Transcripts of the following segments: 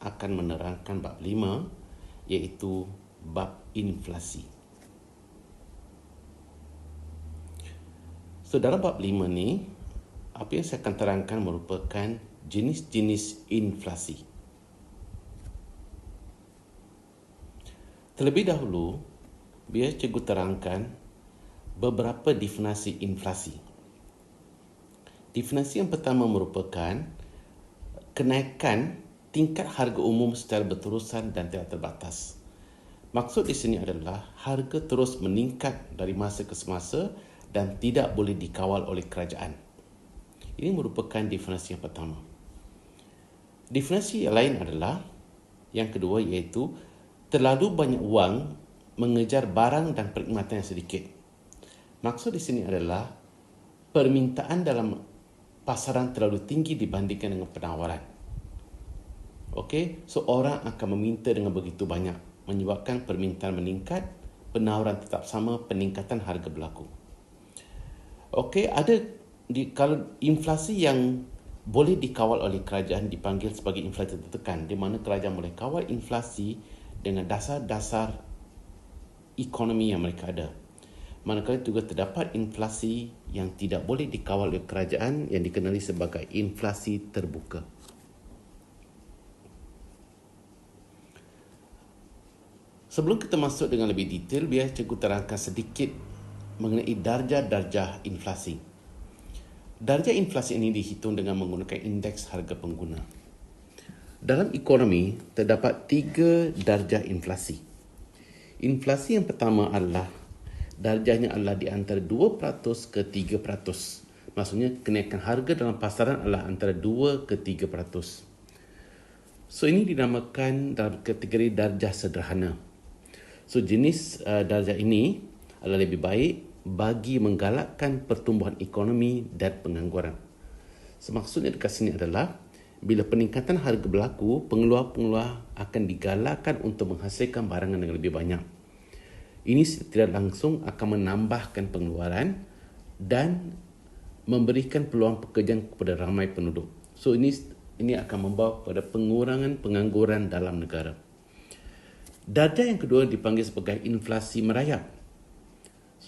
akan menerangkan bab 5 iaitu bab inflasi. So dalam bab 5 ni, apa yang saya akan terangkan merupakan jenis-jenis inflasi. Terlebih dahulu, biar cikgu terangkan beberapa definisi inflasi. Definisi yang pertama merupakan kenaikan tingkat harga umum secara berterusan dan tidak terbatas. Maksud di sini adalah harga terus meningkat dari masa ke semasa dan tidak boleh dikawal oleh kerajaan. Ini merupakan definisi yang pertama. Definisi yang lain adalah yang kedua, iaitu terlalu banyak wang mengejar barang dan perkhidmatan yang sedikit. Maksud di sini adalah permintaan dalam pasaran terlalu tinggi dibandingkan dengan penawaran. Okey, so orang akan meminta dengan begitu banyak, menyebabkan permintaan meningkat, penawaran tetap sama, peningkatan harga berlaku. Okey, kalau inflasi yang boleh dikawal oleh kerajaan dipanggil sebagai inflasi tertekan, di mana kerajaan boleh kawal inflasi dengan dasar-dasar ekonomi yang mereka ada. Manakala juga terdapat inflasi yang tidak boleh dikawal oleh kerajaan yang dikenali sebagai inflasi terbuka. Sebelum kita masuk dengan lebih detail, biar cikgu terangkan sedikit mengenai darjah-darjah inflasi. Darjah inflasi ini dihitung dengan menggunakan indeks harga pengguna. Dalam ekonomi, terdapat 3 darjah inflasi. Inflasi yang pertama adalah darjahnya adalah di antara 2% ke 3%. Maksudnya kenaikan harga dalam pasaran adalah antara 2 ke 3%. So ini dinamakan dalam kategori darjah sederhana. So jenis darjah ini adalah lebih baik bagi menggalakkan pertumbuhan ekonomi dan pengangguran. So maksudnya dekat sini adalah bila peningkatan harga berlaku, pengeluar-pengeluar akan digalakkan untuk menghasilkan barangan yang lebih banyak. Ini tidak langsung akan menambahkan pengeluaran dan memberikan peluang pekerjaan kepada ramai penduduk. So ini akan membawa kepada pengurangan pengangguran dalam negara. Darjah yang kedua dipanggil sebagai inflasi merayap.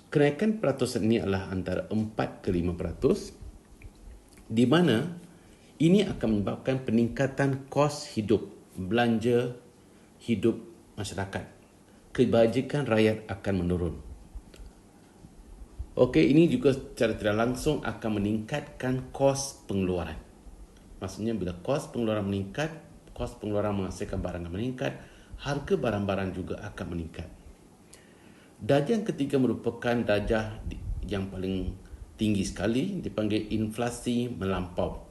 Kenaikan peratusan ini adalah antara 4 ke 5%, di mana ini akan menyebabkan peningkatan kos hidup, belanja hidup masyarakat. Kebajikan rakyat akan menurun. Okey, ini juga secara tidak langsung akan meningkatkan kos pengeluaran. Maksudnya bila kos pengeluaran meningkat, kos pengeluaran menghasilkan barang yang meningkat, harga barang-barang juga akan meningkat. Darjah yang ketiga merupakan darjah yang paling tinggi sekali, dipanggil inflasi melampau.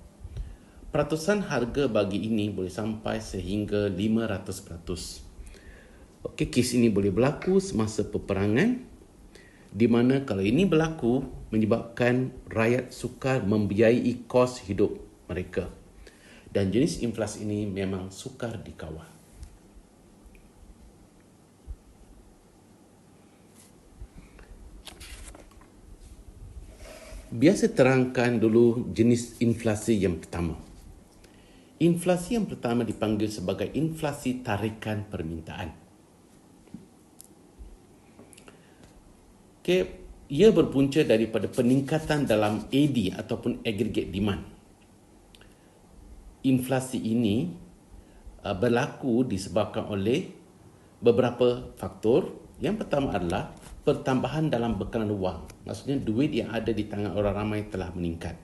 Peratusan harga bagi ini boleh sampai sehingga 500%. Okey, kes ini boleh berlaku semasa peperangan, di mana kalau ini berlaku menyebabkan rakyat sukar membiayai kos hidup mereka. Dan jenis inflasi ini memang sukar dikawal. Biasa terangkan dulu jenis inflasi yang pertama. Inflasi yang pertama dipanggil sebagai inflasi tarikan permintaan. Okay, ia berpunca daripada peningkatan dalam AD ataupun aggregate demand. Inflasi ini berlaku disebabkan oleh beberapa faktor. Yang pertama adalah pertambahan dalam bekalan wang. Maksudnya duit yang ada di tangan orang ramai telah meningkat.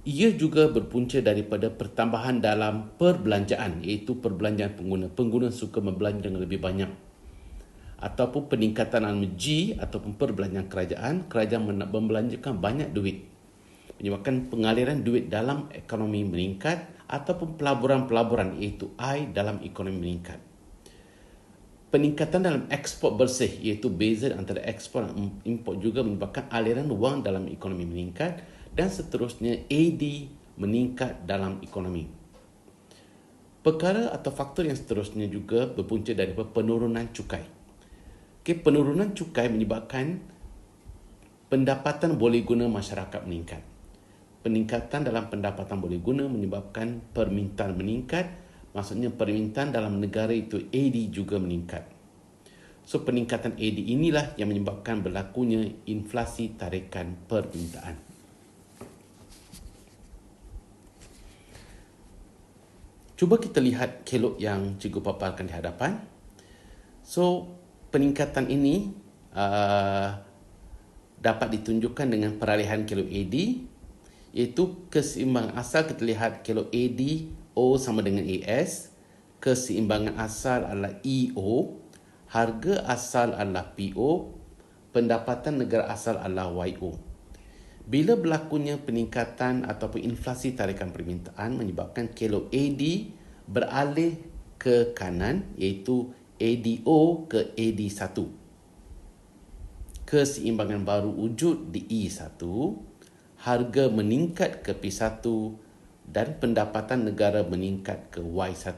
Ia juga berpunca daripada pertambahan dalam perbelanjaan, iaitu perbelanjaan pengguna. Pengguna suka membelanja dengan lebih banyak. Ataupun peningkatan dalam G ataupun perbelanjaan kerajaan. Kerajaan membelanjakan banyak duit, menyebabkan pengaliran duit dalam ekonomi meningkat, ataupun pelaburan-pelaburan iaitu I dalam ekonomi meningkat. Peningkatan dalam ekspor bersih iaitu beza antara ekspor dan import juga menyebabkan aliran wang dalam ekonomi meningkat, dan seterusnya AD meningkat dalam ekonomi. Perkara atau faktor yang seterusnya juga berpunca daripada penurunan cukai. Penurunan cukai menyebabkan pendapatan boleh guna masyarakat meningkat. Peningkatan dalam pendapatan boleh guna menyebabkan permintaan meningkat, Maksudnya permintaan dalam negara itu AD juga meningkat. So peningkatan AD inilah yang menyebabkan berlakunya inflasi tarikan permintaan. Cuba kita lihat kelok yang cikgu paparkan di hadapan. So peningkatan ini dapat ditunjukkan dengan peralihan kelok AD, iaitu keseimbangan asal kita lihat kelok AD O sama dengan AS, keseimbangan asal adalah EO, harga asal adalah PO, pendapatan negara asal adalah YO. Bila berlakunya peningkatan ataupun inflasi tarikan permintaan menyebabkan kelok AD beralih ke kanan, iaitu ADO ke AD1. Keseimbangan baru wujud di E1, harga meningkat ke P1 dan pendapatan negara meningkat ke Y1.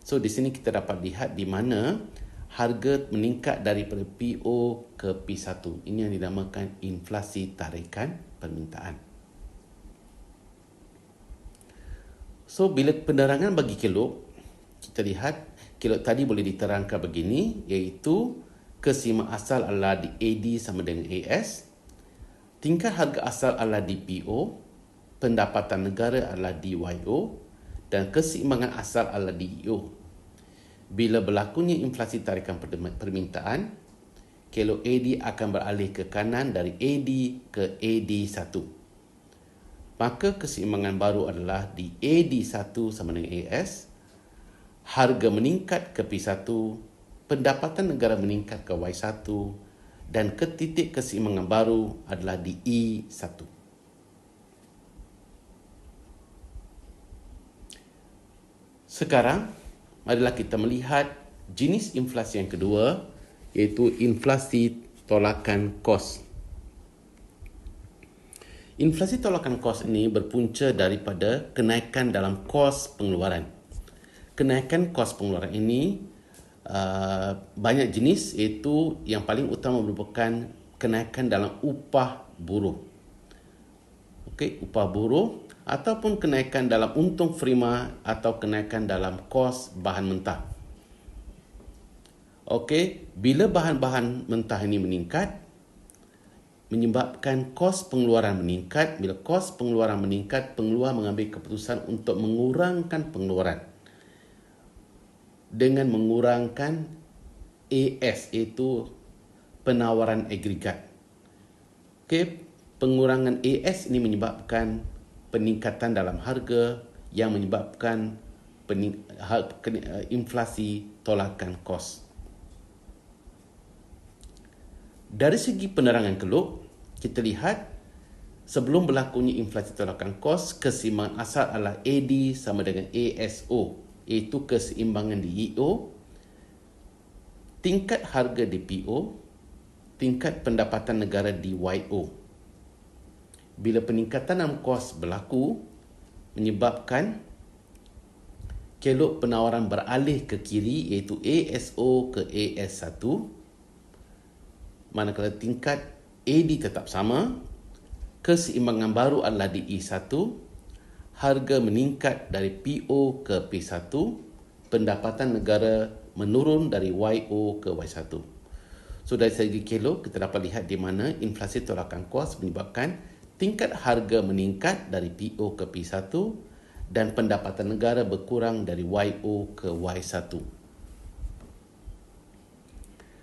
So di sini kita dapat lihat di mana harga meningkat daripada PO ke P1. Ini yang dinamakan inflasi tarikan permintaan. So bila penerangan bagi kelok, kita lihat kelok tadi boleh diterangkan begini, iaitu keseimbangan asal adalah di AD sama dengan AS, tingkat harga asal adalah di PO, pendapatan negara adalah di YO, dan keseimbangan asal adalah di EO. Bila berlakunya inflasi tarikan permintaan, kelok AD akan beralih ke kanan dari AD ke AD1. Maka keseimbangan baru adalah di AD1 sama dengan AS, harga meningkat ke P1, pendapatan negara meningkat ke Y1, dan titik keseimbangan baru adalah di E1. Sekarang adalah kita melihat jenis inflasi yang kedua, iaitu inflasi tolakan kos. Inflasi tolakan kos ini berpunca daripada kenaikan dalam kos pengeluaran. Kenaikan kos pengeluaran ini banyak jenis, iaitu yang paling utama merupakan kenaikan dalam upah buruh. Upah buruh ataupun kenaikan dalam untung prima atau kenaikan dalam kos bahan mentah. Bila bahan-bahan mentah ini meningkat, menyebabkan kos pengeluaran meningkat. Bila kos pengeluaran meningkat, pengeluar mengambil keputusan untuk mengurangkan pengeluaran dengan mengurangkan AS, iaitu penawaran agregat. Pengurangan AS ini menyebabkan peningkatan dalam harga yang menyebabkan inflasi tolakan kos. Dari segi penerangan kelok, kita lihat sebelum berlakunya inflasi tolakan kos, keseimbangan asal adalah AD sama dengan ASO, iaitu keseimbangan di EO, tingkat harga di PO, tingkat pendapatan negara di YO. Bila peningkatan dalam kos berlaku, menyebabkan kelok penawaran beralih ke kiri, iaitu ASO ke AS1, manakala tingkat AD tetap sama, keseimbangan baru adalah di E1, harga meningkat dari PO ke P1, pendapatan negara menurun dari YO ke Y1. So dari segi kelok, kita dapat lihat di mana inflasi tolakan kos menyebabkan tingkat harga meningkat dari PO ke P1 dan pendapatan negara berkurang dari YO ke Y1.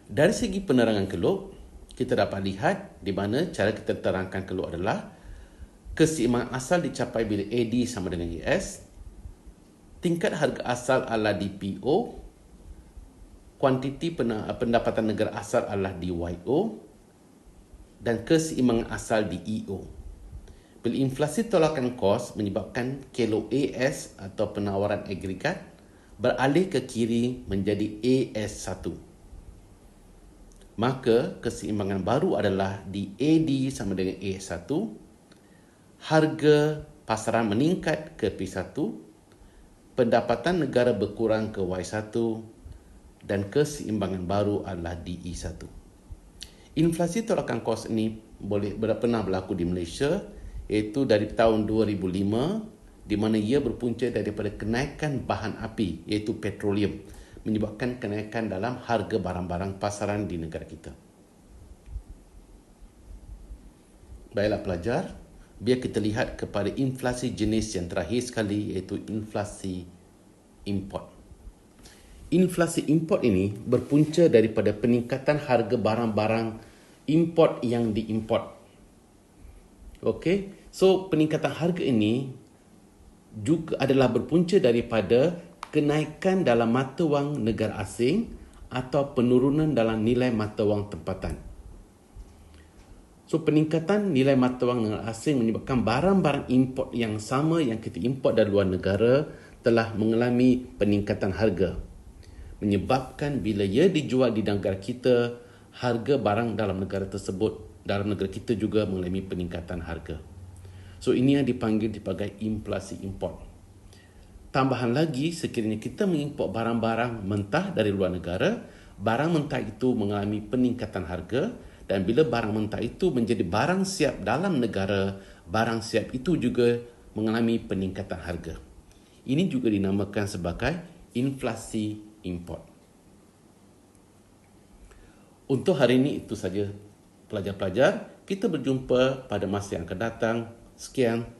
Dari segi penerangan kelok, kita dapat lihat di mana cara kita terangkan kelok adalah keseimbangan asal dicapai bila AD sama dengan AS, tingkat harga asal adalah di PO, kuantiti pendapatan negara asal adalah di YO, dan keseimbangan asal di EO. Bila inflasi tolakan kos menyebabkan kelok AS atau penawaran agregat beralih ke kiri menjadi AS1. Maka keseimbangan baru adalah di AD sama dengan AS1, harga pasaran meningkat ke P1, pendapatan negara berkurang ke Y1, dan keseimbangan baru adalah di E1. Inflasi tolakan kos ini pernah berlaku di Malaysia, iaitu dari tahun 2005 di mana ia berpunca daripada kenaikan bahan api iaitu petroleum, menyebabkan kenaikan dalam harga barang-barang pasaran di negara kita. Baiklah pelajar, biar kita lihat kepada inflasi jenis yang terakhir sekali iaitu inflasi import. Inflasi import ini berpunca daripada peningkatan harga barang-barang import yang diimport. Okey, so peningkatan harga ini juga adalah berpunca daripada kenaikan dalam mata wang negara asing atau penurunan dalam nilai mata wang tempatan. So, peningkatan nilai mata wang negara asing menyebabkan barang-barang import yang sama yang kita import dari luar negara telah mengalami peningkatan harga. Menyebabkan bila ia dijual di negara kita, harga barang dalam negara tersebut, dalam negara kita juga mengalami peningkatan harga. So, ini yang dipanggil sebagai inflasi import. Tambahan lagi, sekiranya kita mengimport barang-barang mentah dari luar negara, barang mentah itu mengalami peningkatan harga. Dan bila barang mentah itu menjadi barang siap dalam negara, barang siap itu juga mengalami peningkatan harga. Ini juga dinamakan sebagai inflasi import. Untuk hari ini itu saja pelajar-pelajar. Kita berjumpa pada masa yang akan datang. Sekian.